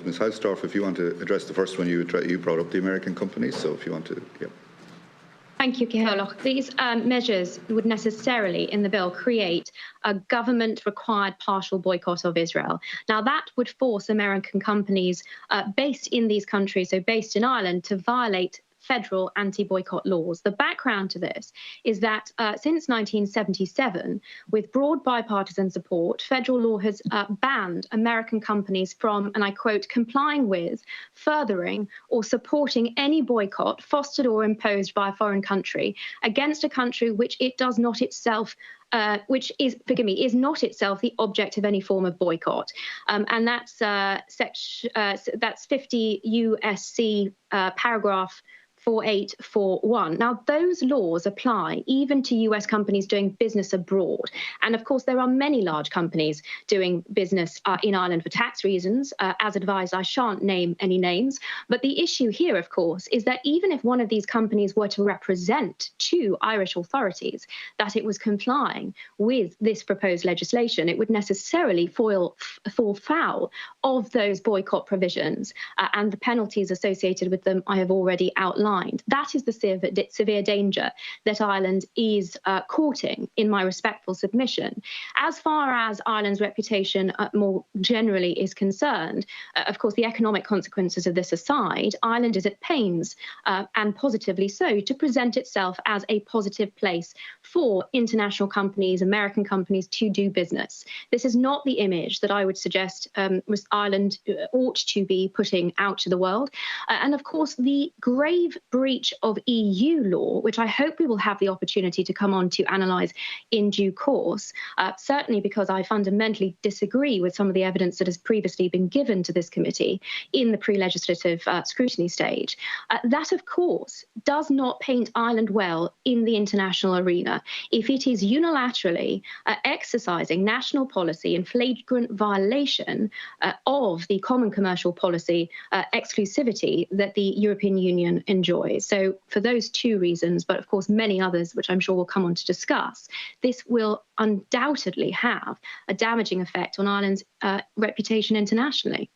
Ms. Hausdorff, if you want to address the first one, you brought up the American companies, so if you want to, yeah. Thank you, Keir. These measures would necessarily, in the bill, create a government-required partial boycott of Israel. Now, that would force American companies based in these countries, so based in Ireland, to violate federal anti-boycott laws. The background to this is that since 1977, with broad bipartisan support, federal law has banned American companies from, and I quote, complying with, furthering, or supporting any boycott fostered or imposed by a foreign country against a country which it does not itself is not itself the object of any form of boycott. And that's 50 U.S.C. paragraph 4841. Now, those laws apply even to US companies doing business abroad. And of course, there are many large companies doing business in Ireland for tax reasons. As advised, I shan't name any names. But the issue here, of course, is that even if one of these companies were to represent to Irish authorities that it was complying with this proposed legislation, it would necessarily fall foul of those boycott provisions and the penalties associated with them I have already outlined. That is the severe danger that Ireland is courting, in my respectful submission. As far as Ireland's reputation more generally is concerned, of course, the economic consequences of this aside, Ireland is at pains, and positively so, to present itself as a positive place for international companies, American companies, to do business. This is not the image that I would suggest Ireland ought to be putting out to the world. And of course, the grave breach of EU law, which I hope we will have the opportunity to come on to analyse in due course, certainly because I fundamentally disagree with some of the evidence that has previously been given to this committee in the pre-legislative scrutiny stage. That, of course, does not paint Ireland well in the international arena. If it is unilaterally exercising national policy in flagrant violation of the common commercial policy exclusivity that the European Union enjoys. So for those two reasons, but of course many others, which I'm sure we'll come on to discuss, this will undoubtedly have a damaging effect on Ireland's reputation internationally.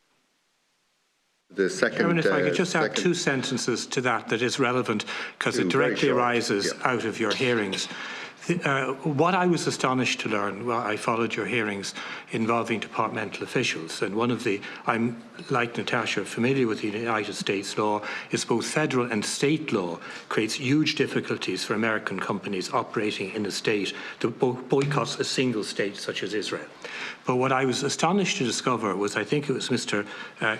The second, Chairman, if I could just add two sentences to that is relevant, because it directly arises out of your hearings. What I was astonished to learn, well, I followed your hearings involving departmental officials, and I'm, like Natasha, familiar with the United States law, is both federal and state law creates huge difficulties for American companies operating in a state that boycotts a single state such as Israel. But what I was astonished to discover was, I think it was Mr.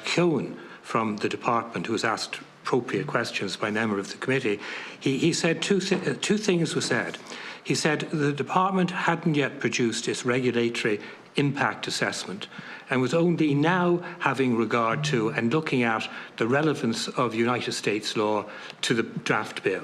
Cohen from the department who was asked appropriate questions by a member of the committee. He said two things were said. He said the department hadn't yet produced its regulatory impact assessment and was only now having regard to and looking at the relevance of United States law to the draft bill.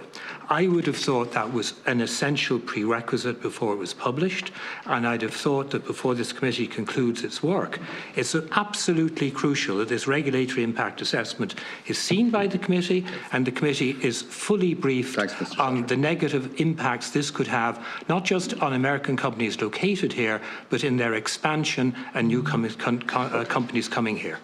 I would have thought that was an essential prerequisite before it was published, and I'd have thought that before this committee concludes its work, it's absolutely crucial that this regulatory impact assessment is seen by the committee, and the committee is fully briefed on the negative impacts this could have, not just on American companies located here, but in their expansion and new companies coming here.